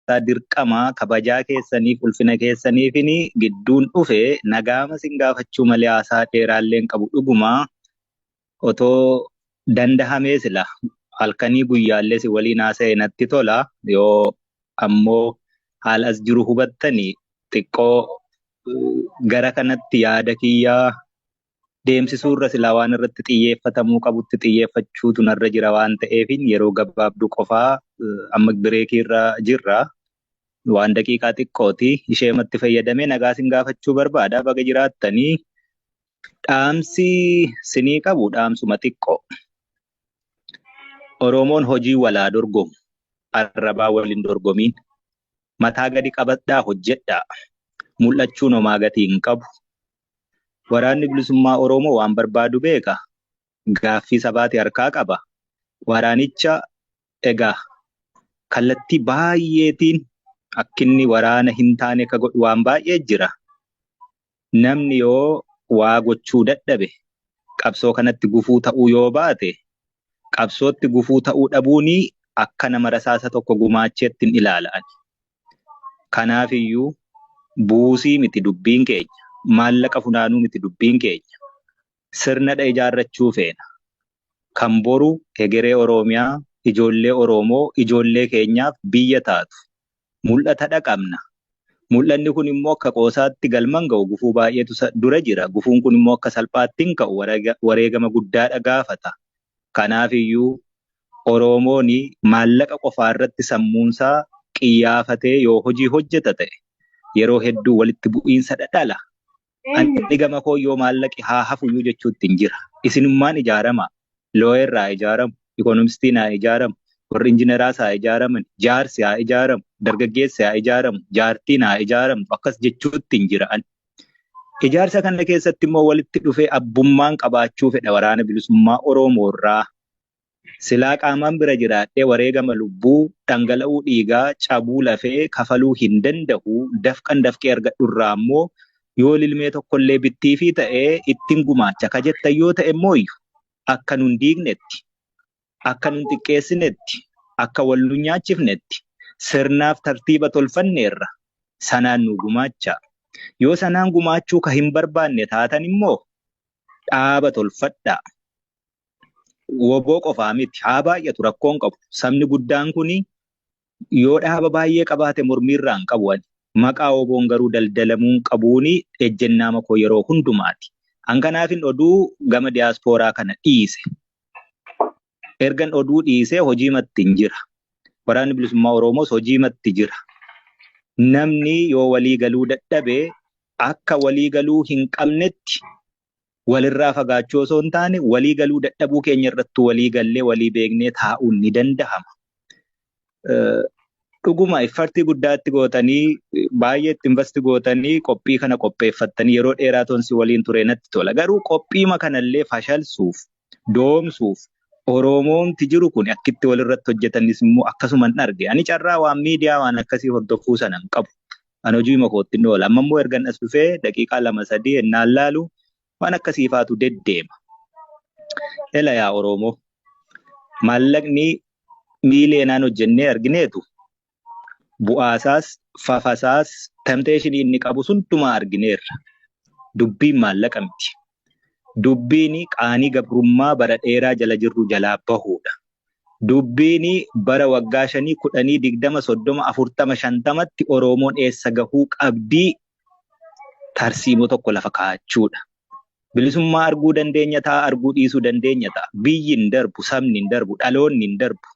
dirqama kabajaa keessaniif ulfina keessaniifini gidduun dhufe nagaama sin gaafachuu malee haasaa dheeraallee hin qabu dhuguma otoo dandahamee sila halkanii guyyaallee si waliin haasa'e natti tola yoo ammoo haala as jiru hubattanii xiqqoo gara kanatti yaada kiyyaa deemsisuu irra silaa waan irratti xiyyeeffatamuu qabutti xiyyeeffachuutu narra jira waan ta'eefin yeroo gabaabduu qofaa amma bireekii irra jirra waan daqiiqaa xiqqooti isheematti fayyadamee nagaa sin gaafachuu barbaada baga jiraattanii dhaamsi sinii qabu dhaamsuma xiqqoo Oromoon hojii walaa dorgomu arrabaa waliin dorgomiin mataa gadi qabadhaa hojjedhaa mul'achuun homaa gatii hin qabu. Waraanni bilisummaa Oromoo waan barbaadu beeka. Gaaffii sabaati harkaa qaba. Waraanicha egaa kallattii baay'eetiin akkinni waraana hin taane ka godhu waan baay'ee jira. Namni yoo waa gochuu dadhabe qabsoo kanatti gufuu ta'uu yoo baate qabsootti gufuu ta'uu dhabuuni akka nama rasaasa tokko gumaacheetti hin ilaalan. Kanaafiyyuu buusii miti dubbiin keenya. Maallaqa funaanuu miti dubbiin keenya. Sirnadha ijaarrachuu feena. Kan boru hegeree Oromiyaa, ijoollee Oromoo, ijoollee keenyaaf biyya taatu. Mul'atadha qabna. Mul'anni kun immoo akka qoosaatti galman ga'u gufuu baay'eetu dura jira. Gufuun kun immoo akka salphaatti hin ka'u wareegama guddaadha gaafata. Kanaafiyyuu Oromoon maallaqa qofaa irratti sammuunsaa qiyyaafatee yoo hojii hojjeta ta'e yeroo hedduu walitti bu'iinsa dhala. Ani gama koo yoo maallaqi haa hafuyyuu jechuutti hin jira. Isinummaan ijaarama. Looyerraa ijaaramu, ikoonomistiin haa ijaaramu, warri injiineraas haa ijaaraman, jaarsi haa ijaaramu, dargaggeessi haa ijaaramu, jaartiin haa ijaaramu akkas jechuutti hin jira. Ijaarsa kana keessatti immoo walitti dhufee abbummaan qabaachuu fedha waraana bilisummaa Oromoo irraa. Silaa qaamaan bira jiraadhee wareegama lubbuu dhangala'uu dhiigaa cabuu lafee kafaluu hin danda'u dafqan dafqee argadhu irraa immoo yoo lilmee tokkollee bittiifii ta'ee ittiin gumaacha ka jettan yoo ta'e immoo akka nun diignetti, akka nun xiqqeessinetti, akka wal nu nyaachifnetti sirnaaf tartiiba tolfanneerra sanaan nu gumaacha. Yoo sanaan gumaachuu ka hin barbaanne taatan immoo dhaaba tolfadhaa. Woboo qofaa miti haa baay'atu rakkoon qabu. Sabni guddaan kuni yoo dhaaba baay'ee qabaate mormiirraa hin qabu. Maqaa woboon garuu daldalamuun qabuuni ejjennaa makoo yeroo hundumaati. Hankanaafin oduu gama diyaaspooraa kana dhiise. Ergan oduu dhiisee hojiimatti hin jira. Waraanni bilisummaa Oromoos hojiimatti jira. Namni yoo walii galuu dadhabee akka walii galuu hin qabnetti walirraa fagaachuu osoo hin taane walii galuu dadhabuu keenya irratti walii gallee walii beeknee taa'uun ni danda'ama. Dhuguma iffartii guddaatti gootanii baay'eetti investi gootanii qophii kana qopheeffattanii yeroo dheeraa tonsi waliin ture natti tola. Garuu qophiima kanallee fashalsuuf, doomsuuf Oromoomti jiru kun akkitti walirratti hojjetanis immoo akkasuma hin arge. Ani carraa waan miidiyaa waan akkasii hordofuu sana hin qabu. Ani hojii makootti hin oola. Amma immoo ergan as dhufee daqiiqaa 2-3 ennaan laalu waan akkasiifaatu deddeema. Ela yaa Oromoo maallaqni miileenaan hojjennee argineetu bu'aasaas, fafasaas, tempteeshinii inni qabu sundumaa argineerra. Dubbiin maallaqa miti. Dubbiin qaanii gabrummaa bara dheeraa jala jirru jalaa bahuudha. Dubbiin bara waggaa 5, 10, 20, 30, 40, 50tti Oromoon eessa gahuu qabdii tarsiimoo tokko lafa kaa'achuudha. Bilisummaa arguu dandeenya ta'a, arguu dhiisuu dandeenya ta'a. Biyyi hin darbu, sabni hin darbu, dhaloonni hin darbu.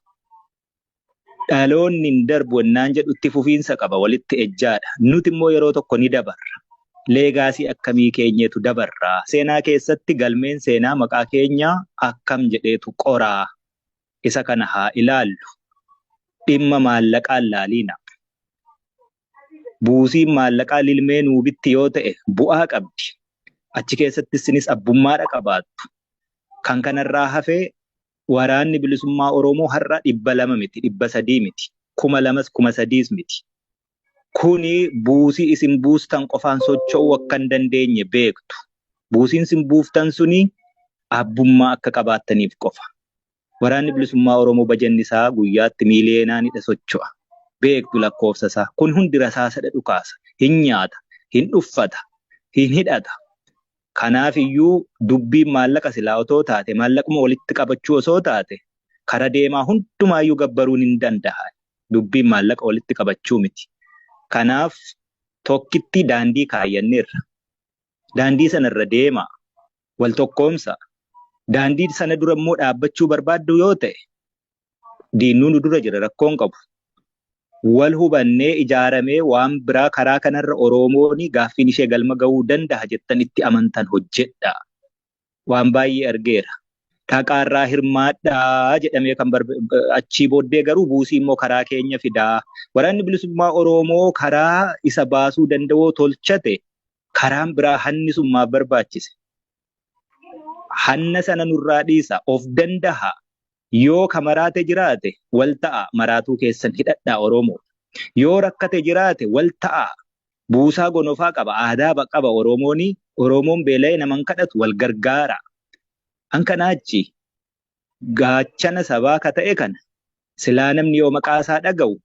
Dhaloonni hin darbu ennaan jedhutti fufiinsa qaba walitti ejjaadha. Nuti immoo yeroo tokko ni dabarra. Leegaasii akkamii keenyeetu dabarra. Seenaa keessatti galmeen seenaa maqaa keenyaa akkam jedheetu qoraa. Isa kana haa ilaallu. Dhimma maallaqaan laaliina. Buusiin maallaqaa lilmee nuubitti yoo ta'e bu'aa qabdi. Achi keessatti isinis abbummaadha qabaattu. Kan kanarraa hafee waraanni bilisummaa Oromoo har'a 200 miti, 300 miti, 2,000, 3,000 miti. Kuni buusii isin buustan qofaan socho'uu akka hin dandeenye beektu. Buusiin isin buuftan suni abbummaa akka qabaattaniif qofa. Waraanni bilisummaa Oromoo bajanni isaa guyyaatti miiliyoonaanidha socho'a. beektu lakkoofsa isaa. Kun hundi rasaasadha dhukaasa. Hin nyaata, hin uffata, hin hidhata. Kanaaf iyyuu dubbiin maallaqa silaa otoo taate, maallaquma walitti qabachuu osoo taate, kara deemaa hundumaayyuu gabbaruun hin danda'a. Dubbiin maallaqa walitti qabachuu miti. Kanaaf tokkitti daandii kaayyanneerra. Daandii sanarra deemaa, wal tokkoomsa. Daandii sana dura immoo dhaabbachuu barbaaddu yoo ta'e, diinnuun dura jira rakkoon qabu. Wal hubannee ijaaramee waan biraa karaa kanarra Oromoon gaaffiin ishee galma ga'uu danda'a jettan itti amantan hojjedha. Waan baay'ee argeera. Dhaqaarraa hirmaadhaa jedhamee kan achii booddee garuu buusii immoo karaa keenya fidaa. Waraanni bilisummaa Oromoo karaa isa baasuu danda'u tolchate karaan biraa hannisummaaf barbaachise. Hanna sana nurraa dhiisa of danda'a. Yoo ka maraate jiraate wal ta'a maraatuu keessan hidhadhaa Oromoo. Yoo rakkate jiraate wal ta'a buusaa gonofaa qaba aadaa qaba Oromoon. Oromoon beela'ee naman kadhatu wal gargaara. Hankanaachi gaachana sabaa ka ta'e kana silaa namni yoo maqaa isaa dhaga'u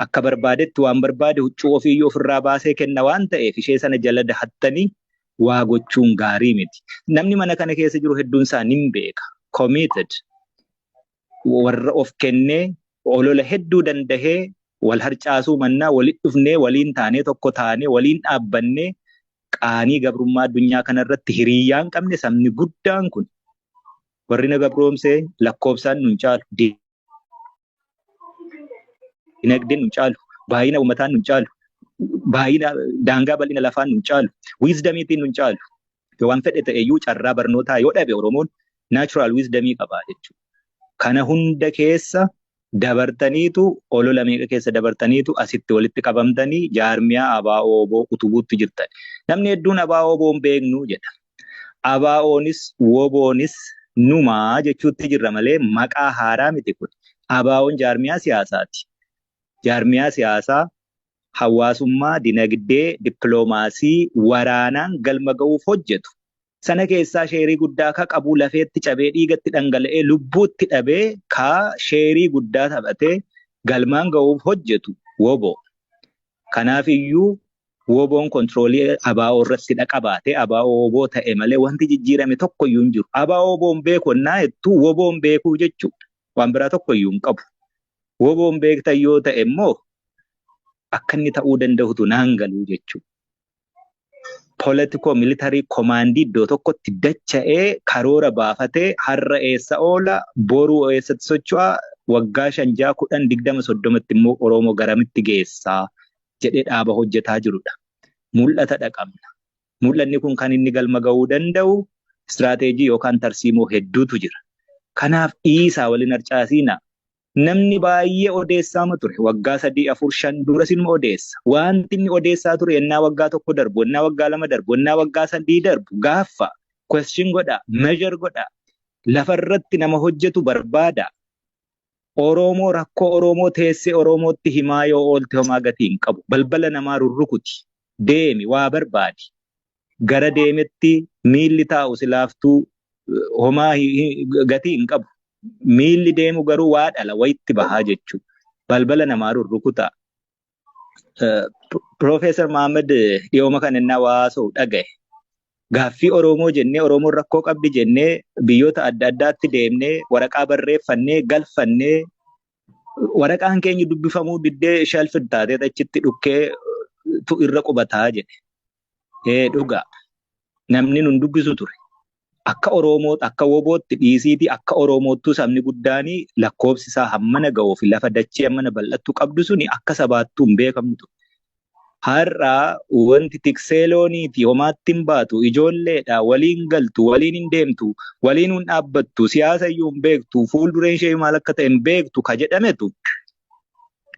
akka barbaadetti waan barbaade huccuu ofiiyyuu ofirraa baasee kenna waan ta'eef ishee sana jala dahattanii waa gochuun gaarii miti. Namni mana kana keessa jiru hedduun isaa nin beeka. Committed. Warra of kennee olola hedduu dandahee wal harcaasuu mannaa walitti dhufnee waliin taanee tokko taanee waliin dhaabbannee qaanii gabrummaa addunyaa kanarratti hiriyyaan qabne sabni guddaan kun warri na gabroomsee lakkoofsaan nun caalu, dinagdeen nun caalu, baay'ina uummataan nun caalu, baay'ina daangaa bal'ina lafaan nun caalu, wiizdamiitiin nun caalu. Waan fedhe ta'eyyuu carraa barnootaa yoo dhabe Oromoon naachuraal wiizdamii qabaa jechuudha. Kana hunda keessa dabartaniitu olola meeqa keessa dabartaniitu asitti walitti qabamtanii jaarmiyaa ABO utubuutti jirtan. Namni hedduun ABO hin beeknu jedha. ABO'nis WBO'nis numaa jechuutti jirra malee maqaa haaraa miti kun. ABO'n jaarmiyaa siyaasaati. Jaarmiyaa siyaasaa hawaasummaa, dinagdee, dippiloomaasii, waraanaan galma ga'uuf hojjetu. Sana keessaa sheerii guddaa ka qabu lafeetti cabee dhiigatti dhangala'ee lubbuutti dhabee ka sheerii guddaa taphatee galmaan ga'uuf hojjetu WBO. Kanaaf iyyuu WBO'n kontroolii ABO irratti qabaatee ABO WBO ta'e malee wanti jijjiirame tokko iyyuu hin jiru. ABO WBO'n beeku ennaa jettu WBO'n beekuu jechuudha. Waan biraa tokko iyyuu hin qabu. WBO'n beektan yoo ta'e immoo akka inni ta'uu danda'utu naan galuu jechuudha. Politiko militarii komaandii iddoo tokkotti dacha'ee karoora baafatee har'a eessa oola boruu eessatti socho'a waggaa 5, 6, 10, 20, 30tti immoo Oromoo garamitti geessaa jedhee dhaaba hojjetaa jirudha. Mul'ata dhaqabna. Mul'anni kun kan inni galma ga'uu danda'u istiraateejii yookaan tarsiimoo hedduutu jira. Kanaaf dhiisaa waliin harcaasiina. Namni baay'ee odeessaama ture waggaa 3, 4, 5 dura sinuma odeessa. Wanti inni odeessaa ture ennaa waggaa 1 darbu, ennaa waggaa 2 darbu, ennaa waggaa 3 darbu gaaffa question godha, measure godha. Lafarratti nama hojjetu barbaada. Oromoo rakkoo Oromoo teessee Oromootti himaa yoo oolte homaa gatii hin qabu. Balbala namaa rurrukuti. Deemi waa barbaadi. Gara deemetti miilli taa'u silaaftuu homaa gatii hin qabu. Miilli deemu garuu waa dhala wayitti bahaa jechuudha. Balbala namaa rurrukuta. Profeesar Mahammad dhiyooma kan inni hawaasa'u dhagaye. Gaaffii Oromoo jennee Oromoon rakkoo qabdi jennee biyyoota adda addaatti deemnee waraqaa barreeffannee galfannee waraqaan keenya dubbifamuu diddee shelfii taatee achitti dhukkee tu irra qubataa jedhe. Dhugaa namni nun dubbisu ture. Akka Oromoo akka WBO'tti dhiisiitii akka Oromoottuu sabni guddaanii lakkoofsi isaa hammana ga'uuf lafa dachee hammana bal'attuu qabdu suni akka sabaattuu hin beekamtu. Har'a wanti tikseelooniiti homaatti hin baatu ijoolleedha waliin galtu waliin hin deemtu waliin hin dhaabbattu siyaasa iyyuu hin beektu fuuldureen ishee maal akka ta'e hin beektu ka jedhametu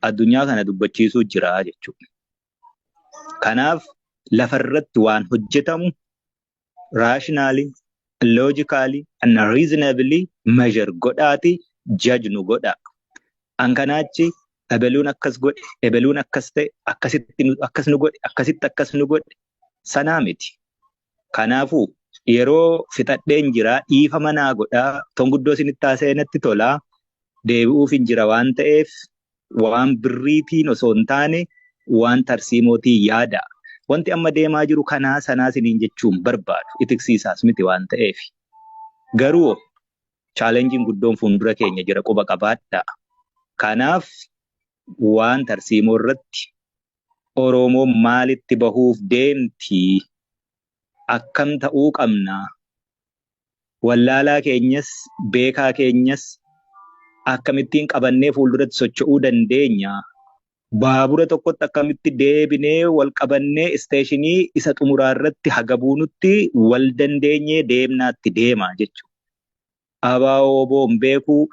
addunyaa kana dubbachiisuu jira jechuudha. Kanaaf lafarratti waan hojjetamu raashinaali. Logically and reasonably measure godhaati judge nu godha. Ankanaachi ebeluun akkas godhe, ebeluun akkas ta'e, akkasitti akkas nu godhe, akkasitti akkas nu godhe sanaa miti. Kanaafuu yeroo fixadheen jira dhiifa manaa godhaa tonguddoo isinitti haasa'e natti tolaa deebi'uuf hin jira waan ta'eef waan birriitiin osoo hin taane waan tarsiimootii yaada. Wanti amma deemaa jiru kanaa sanaa siniin jechuun barbaadu itiksiisaas miti waan ta'eef. Garuu chaalenjiin guddoon fuuldura keenya jira quba qabaadha. Kanaaf waan tarsiimoo irratti Oromoon maalitti bahuuf deemti? Akkam ta'uu qabna? Wallaalaa keenyas beekaa keenyas akkamittiin qabannee fuulduratti socho'uu dandeenya? Baabura tokkotti akkamitti deebinee wal qabannee isteeshinii isa xumuraa irratti haga buunutti wal dandeenyee deemnaatti deema jechuudha. Abaaboo boon beekuu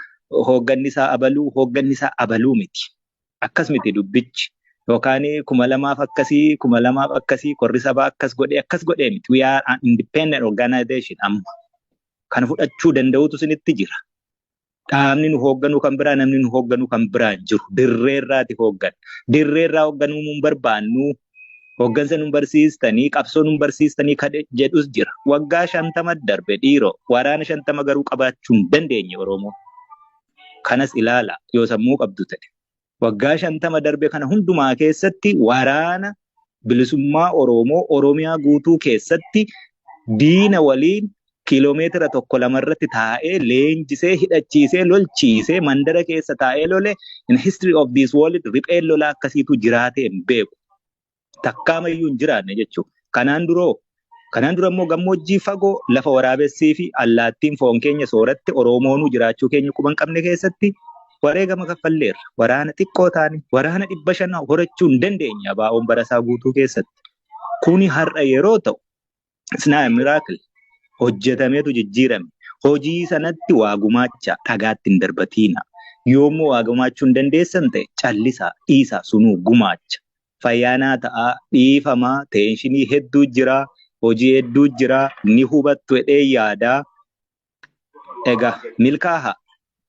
hoogganni isaa abaluu miti. Akkas miti dubbichi. Yookaan 2000 akkasii 2000 akkasii korri sabaa akkas godhee miti. We are an independent organization amma. Kana fudhachuu danda'utu sinitti jira. Dhaabni nu hoogganu kan biraa, namni nu hoogganu kan biraa jiru. Dirreerraati hooggan. Dirreerraa hoogganuu mun barbaannu. Hooggansa nu barsiistanii, qabsoo nu barsiistanii jedhus jira. Waggaa 50 darbe dhiiroo. Waraana 50 garuu qabaachuu hin dandeenye Oromoo. Kanas ilaala yoo sammuu qabdu ta'e. Waggaa 50 darbe kana hundumaa keessatti waraana bilisummaa Oromoo Oromiyaa guutuu keessatti diina waliin kiiloomeetira 1-2 irratti taa'ee leenjisee hidhachiisee lolchiisee mandara keessa taa'ee lole in history of this world ripheen lolaa akkasiitu jiraatee hin beeku. Takkaamayyuu hin jiraanne jechuudha. Kanaan dura immoo gammoojjii fagoo lafa waraabessii fi allaattiin foon keenya sooratti Oromoonuu jiraachuu keenya quban qabne keessatti wareegama kaffalleerra. Waraana xiqqoo taane waraana 500 horachuu hin dandeenya baa'oon barasaa guutuu keessatti. Kuni har'a yeroo ta'u it's not a miracle. Hojjetameetu jijjiirame. Hojii sanatti waa gumaacha dhagaatti hin darbatiina. Yoommoo waa gumaachuu hin dandeessan ta'e callisaa dhiisaa sunuu gumaacha. Fayyaanaa ta'aa dhiifamaa teenshinii hedduu jira. Hojii hedduu jira. Ni hubattu jedhee yaadaa. Egaa milkaaha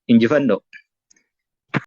injifannoo.